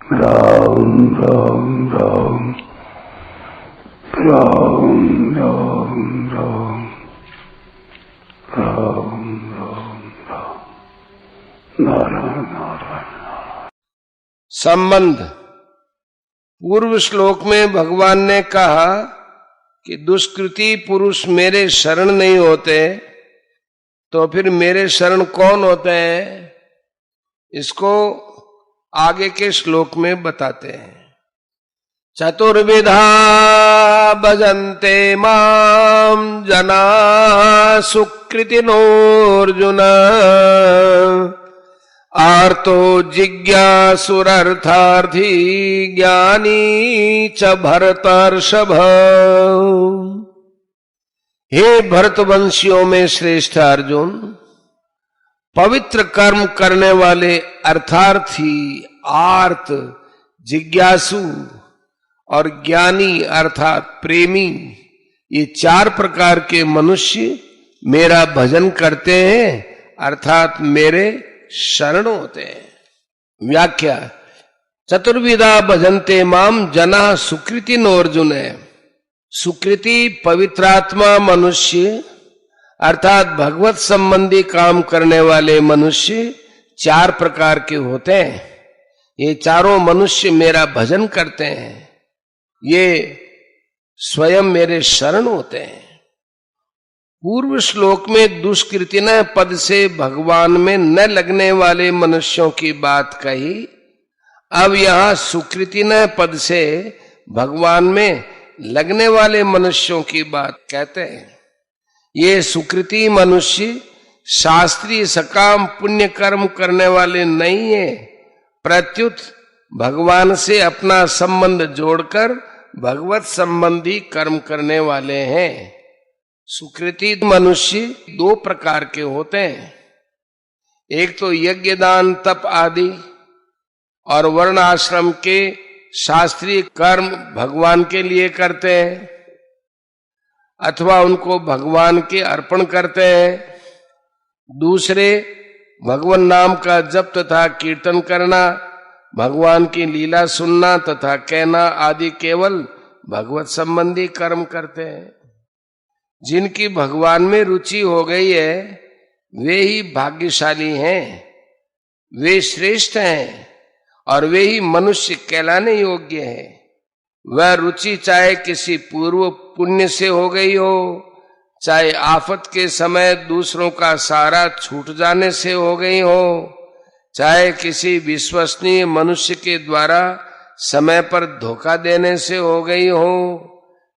राम राम राम राम राम राम राम राम राम नारायण नारायण। संबंध। पूर्व श्लोक में भगवान ने कहा कि दुष्कृति पुरुष मेरे शरण नहीं होते, तो फिर मेरे शरण कौन होते हैं, इसको आगे के श्लोक में बताते हैं। चतुर्विधा भजन्ते माम जना सुकृतिनोऽर्जुन आर्तो जिज्ञासुरर्थार्थी ज्ञानी च भरतर्षभ। हे भरतवंशियों में श्रेष्ठ अर्जुन, पवित्र कर्म करने वाले अर्थार्थी, आर्त, जिज्ञासु और ज्ञानी अर्थात प्रेमी, ये चार प्रकार के मनुष्य मेरा भजन करते हैं अर्थात मेरे शरण होते हैं। व्याख्या। चतुर्विधा भजन्ते माम जना सुकृति नोर्जुन है। सुकृति पवित्रात्मा मनुष्य अर्थात भगवत संबंधी काम करने वाले मनुष्य चार प्रकार के होते हैं। ये चारों मनुष्य मेरा भजन करते हैं, ये स्वयं मेरे शरण होते हैं। पूर्व श्लोक में दुष्कृतिन पद से भगवान में न लगने वाले मनुष्यों की बात कही। अब यहां सुकृतिन पद से भगवान में लगने वाले मनुष्यों की बात कहते हैं। ये सुकृति मनुष्य शास्त्रीय सकाम पुण्य कर्म करने वाले नहीं है, प्रत्युत भगवान से अपना संबंध जोड़कर भगवत संबंधी कर्म करने वाले हैं। सुकृति मनुष्य दो प्रकार के होते हैं। एक तो यज्ञ दान तप आदि और वर्ण आश्रम के शास्त्रीय कर्म भगवान के लिए करते हैं अथवा उनको भगवान के अर्पण करते हैं। दूसरे भगवान नाम का जप तथा कीर्तन करना, भगवान की लीला सुनना तथा कहना आदि केवल भगवत संबंधी कर्म करते हैं। जिनकी भगवान में रुचि हो गई है वे ही भाग्यशाली हैं, वे श्रेष्ठ हैं और वे ही मनुष्य कहलाने योग्य हैं। वह रुचि चाहे किसी पूर्व पुण्य से हो गई हो, चाहे आफत के समय दूसरों का सहारा छूट जाने से हो गई हो, चाहे किसी विश्वसनीय मनुष्य के द्वारा समय पर धोखा देने से हो गई हो,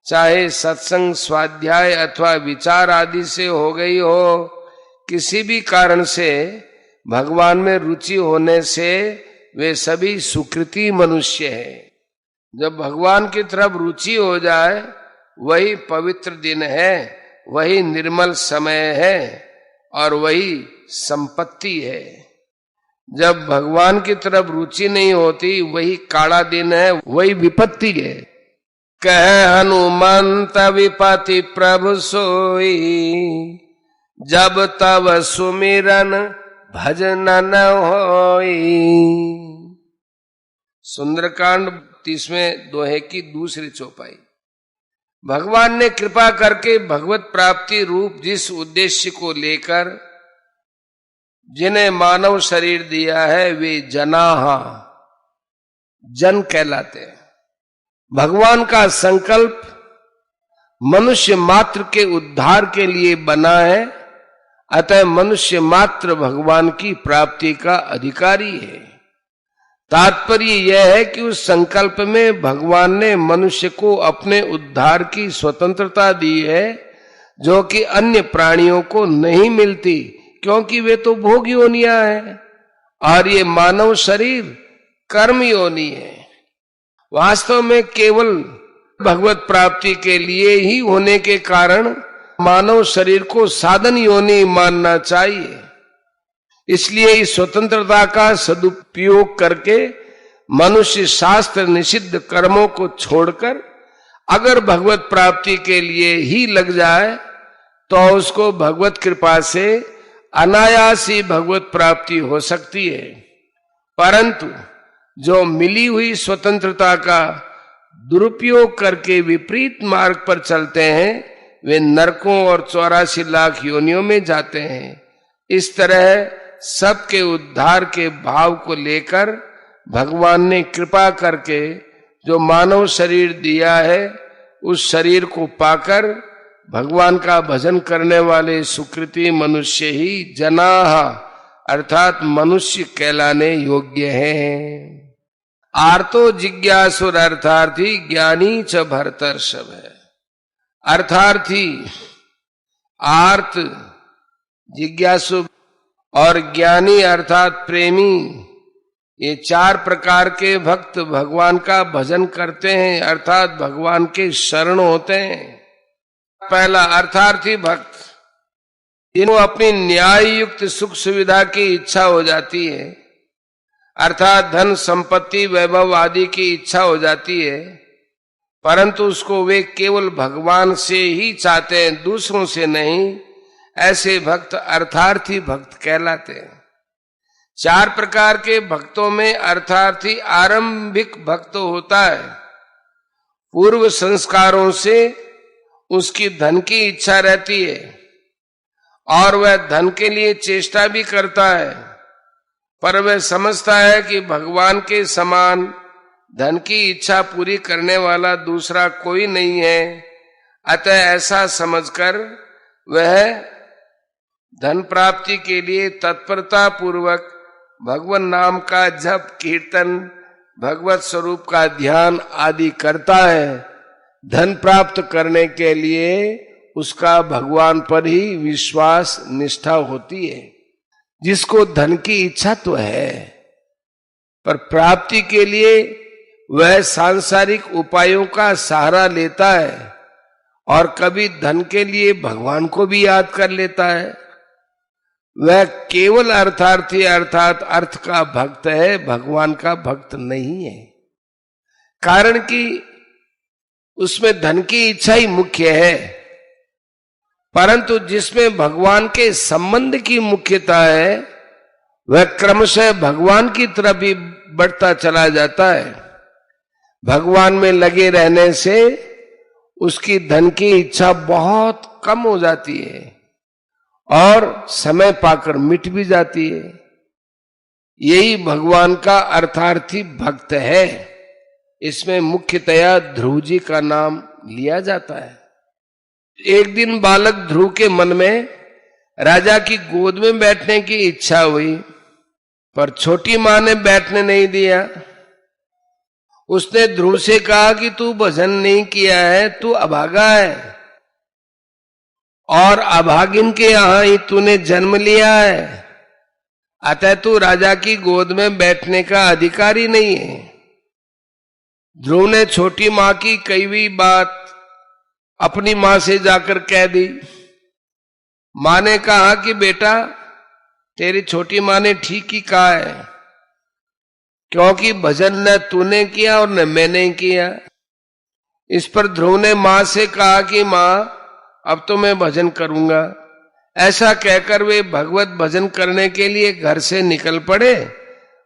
चाहे सत्संग स्वाध्याय अथवा विचार आदि से हो गई हो, किसी भी कारण से भगवान में रुचि होने से वे सभी सुकृति मनुष्य हैं। जब भगवान की तरफ रुचि हो जाए वही पवित्र दिन है, वही निर्मल समय है और वही संपत्ति है। जब भगवान की तरफ रुचि नहीं होती वही काला दिन है, वही विपत्ति है। कह हनुमंत विपति प्रभु सोई, जब तब सुमिरन भजन न होई। सुंदरकांड 30वें दोहे की दूसरी चौपाई। भगवान ने कृपा करके भगवत प्राप्ति रूप जिस उद्देश्य को लेकर जिन्हें मानव शरीर दिया है वे जनाहा, जन कहलाते हैं। भगवान का संकल्प मनुष्य मात्र के उद्धार के लिए बना है, अतः मनुष्य मात्र भगवान की प्राप्ति का अधिकारी है। तात्पर्य यह है कि उस संकल्प में भगवान ने मनुष्य को अपने उद्धार की स्वतंत्रता दी है, जो कि अन्य प्राणियों को नहीं मिलती, क्योंकि वे तो भोग योनियां हैं और ये मानव शरीर कर्म योनि है। वास्तव में केवल भगवत प्राप्ति के लिए ही होने के कारण मानव शरीर को साधन योनि मानना चाहिए। इसलिए इस स्वतंत्रता का सदुपयोग करके मनुष्य शास्त्र निषिद्ध कर्मों को छोड़कर अगर भगवत प्राप्ति के लिए ही लग जाए तो उसको भगवत कृपा से अनायास ही भगवत प्राप्ति हो सकती है। परंतु जो मिली हुई स्वतंत्रता का दुरुपयोग करके विपरीत मार्ग पर चलते हैं वे नरकों और 84 लाख योनियों में जाते हैं। इस तरह सबके उद्धार के भाव को लेकर भगवान ने कृपा करके जो मानव शरीर दिया है, उस शरीर को पाकर भगवान का भजन करने वाले सुकृति मनुष्य ही जनाः अर्थात मनुष्य कहलाने योग्य हैं। आर्तो जिज्ञासुर अर्थार्थी ज्ञानी च भरतर्षभ है। अर्थार्थी, आर्त, जिज्ञासु और ज्ञानी अर्थात प्रेमी, ये 4 प्रकार के भक्त भगवान का भजन करते हैं अर्थात भगवान के शरण होते हैं। पहला अर्थार्थी भक्त, जिन्हों अपनी न्याय युक्त सुख सुविधा की इच्छा हो जाती है अर्थात धन संपत्ति वैभव आदि की इच्छा हो जाती है, परंतु उसको वे केवल भगवान से ही चाहते हैं, दूसरों से नहीं। ऐसे भक्त अर्थार्थी भक्त कहलाते हैं। 4 प्रकार के भक्तों में अर्थार्थी आरंभिक भक्त होता है। पूर्व संस्कारों से उसकी धन की इच्छा रहती है और वह धन के लिए चेष्टा भी करता है, पर वह समझता है कि भगवान के समान धन की इच्छा पूरी करने वाला दूसरा कोई नहीं है। अतः ऐसा समझकर वह धन प्राप्ति के लिए तत्परता पूर्वक भगवान नाम का जप कीर्तन, भगवत स्वरूप का ध्यान आदि करता है। धन प्राप्त करने के लिए उसका भगवान पर ही विश्वास निष्ठा होती है। जिसको धन की इच्छा तो है, पर प्राप्ति के लिए वह सांसारिक उपायों का सहारा लेता है और कभी धन के लिए भगवान को भी याद कर लेता है। वह केवल अर्थार्थी अर्थात अर्थ का भक्त है, भगवान का भक्त नहीं है। कारण कि उसमें धन की इच्छा ही मुख्य है, परंतु जिसमें भगवान के संबंध की मुख्यता है वह क्रमशः भगवान की तरफ ही बढ़ता चला जाता है। भगवान में लगे रहने से उसकी धन की इच्छा बहुत कम हो जाती है और समय पाकर मिट भी जाती है। यही भगवान का अर्थार्थी भक्त है। इसमें मुख्यतया ध्रुव जी का नाम लिया जाता है। एक दिन बालक ध्रुव के मन में राजा की गोद में बैठने की इच्छा हुई, पर छोटी मां ने बैठने नहीं दिया। उसने ध्रुव से कहा कि तू भजन नहीं किया है, तू अभागा है और अभागिन के यहां ही तूने जन्म लिया है, अतः तू राजा की गोद में बैठने का अधिकारी नहीं है। ध्रुव ने छोटी मां की कही हुई बात अपनी मां से जाकर कह दी। मां ने कहा कि बेटा तेरी छोटी मां ने ठीक ही कहा है, क्योंकि भजन न तूने किया और न मैंने किया। इस पर ध्रुव ने मां से कहा कि मां अब तो मैं भजन करूंगा। ऐसा कहकर वे भगवत भजन करने के लिए घर से निकल पड़े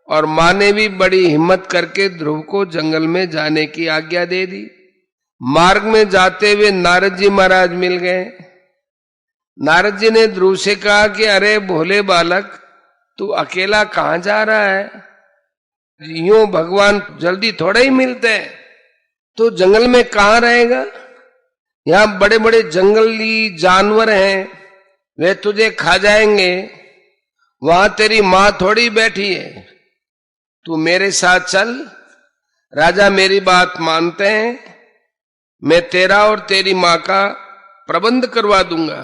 और मां ने भी बड़ी हिम्मत करके ध्रुव को जंगल में जाने की आज्ञा दे दी। मार्ग में जाते हुए नारद जी महाराज मिल गए। नारद जी ने ध्रुव से कहा कि अरे भोले बालक, तू अकेला कहां जा रहा है? यूं भगवान जल्दी थोड़े ही मिलते हैं, तो जंगल में कहां रहेगा? यहां बड़े बड़े जंगली जानवर हैं, वे तुझे खा जाएंगे। वहां तेरी मां थोड़ी बैठी है, तू मेरे साथ चल। राजा मेरी बात मानते हैं, मैं तेरा और तेरी मां का प्रबंध करवा दूंगा।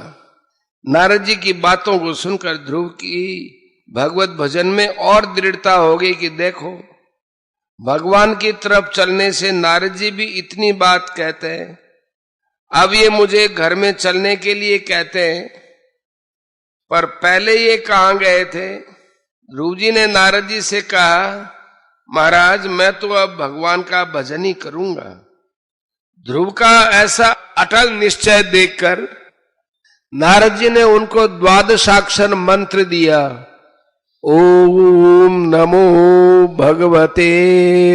नारद जी की बातों को सुनकर ध्रुव की भगवत भजन में और दृढ़ता हो गई कि देखो, भगवान की तरफ चलने से नारद जी भी इतनी बात कहते हैं, अब ये मुझे घर में चलने के लिए कहते हैं, पर पहले ये कहां गए थे? ध्रुव जी ने नारद जी से कहा, महाराज मैं तो अब भगवान का भजन ही करूंगा। ध्रुव का ऐसा अटल निश्चय देखकर नारद जी ने उनको द्वादशाक्षर मंत्र दिया ओम नमो भगवते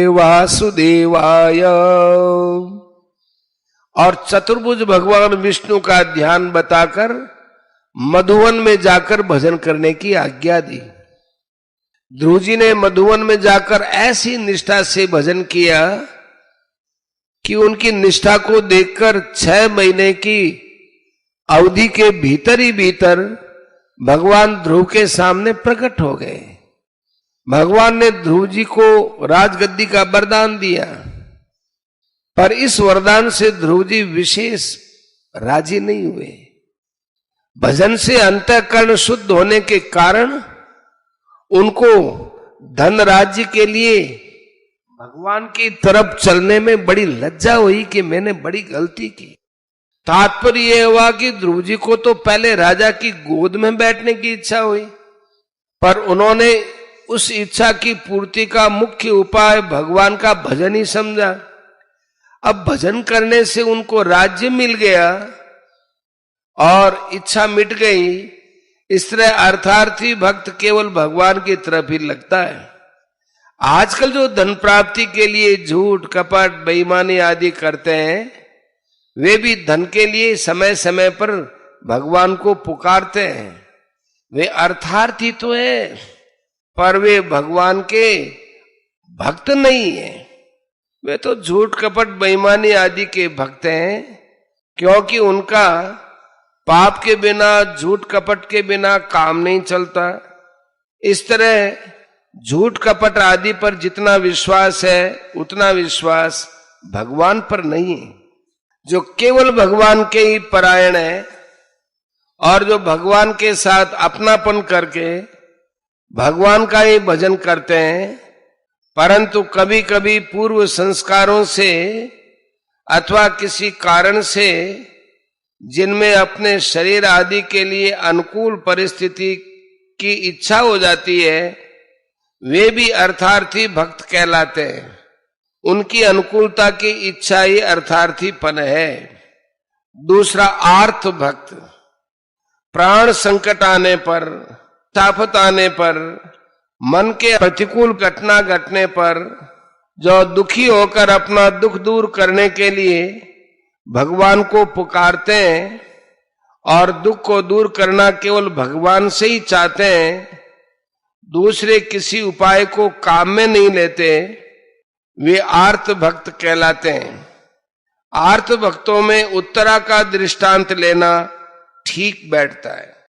वासुदेवाय। और चतुर्भुज भगवान विष्णु का ध्यान बताकर मधुवन में जाकर भजन करने की आज्ञा दी। ध्रुव जी ने मधुवन में जाकर ऐसी निष्ठा से भजन किया कि उनकी निष्ठा को देखकर 6 महीने की अवधि के भीतर ही भीतर भगवान ध्रुव के सामने प्रकट हो गए। भगवान ने ध्रुव जी को राजगद्दी का वरदान दिया, पर इस वरदान से ध्रुव जी विशेष राजी नहीं हुए। भजन से अंतःकरण शुद्ध होने के कारण उनको धन राज्य के लिए भगवान की तरफ चलने में बड़ी लज्जा हुई कि मैंने बड़ी गलती की। तात्पर्य यह हुआ कि ध्रुव जी को तो पहले राजा की गोद में बैठने की इच्छा हुई, पर उन्होंने उस इच्छा की पूर्ति का मुख्य उपाय भगवान का भजन ही समझा। अब भजन करने से उनको राज्य मिल गया और इच्छा मिट गई। इस तरह अर्थार्थी भक्त केवल भगवान की तरफ ही लगता है। आजकल जो धन प्राप्ति के लिए झूठ कपट बेईमानी आदि करते हैं, वे भी धन के लिए समय समय पर भगवान को पुकारते हैं। वे अर्थार्थी तो है, पर वे भगवान के भक्त नहीं है। वे तो झूठ कपट बेईमानी आदि के भक्त हैं, क्योंकि उनका पाप के बिना झूठ कपट के बिना काम नहीं चलता। इस तरह झूठ कपट आदि पर जितना विश्वास है उतना विश्वास भगवान पर नहीं है। जो केवल भगवान के ही परायण है और जो भगवान के साथ अपनापन करके भगवान का ही भजन करते हैं, परंतु कभी कभी पूर्व संस्कारों से अथवा किसी कारण से जिनमें अपने शरीर आदि के लिए अनुकूल परिस्थिति की इच्छा हो जाती है, वे भी अर्थार्थी भक्त कहलाते हैं। उनकी अनुकूलता की इच्छा ही अर्थार्थीपन है। दूसरा आर्थ भक्त, प्राण संकट आने पर, तापत आने पर, मन के प्रतिकूल घटना घटने पर जो दुखी होकर अपना दुख दूर करने के लिए भगवान को पुकारते हैं और दुख को दूर करना केवल भगवान से ही चाहते हैं, दूसरे किसी उपाय को काम में नहीं लेते, वे आर्त भक्त कहलाते हैं। आर्त भक्तों में उत्तरा का दृष्टांत लेना ठीक बैठता है।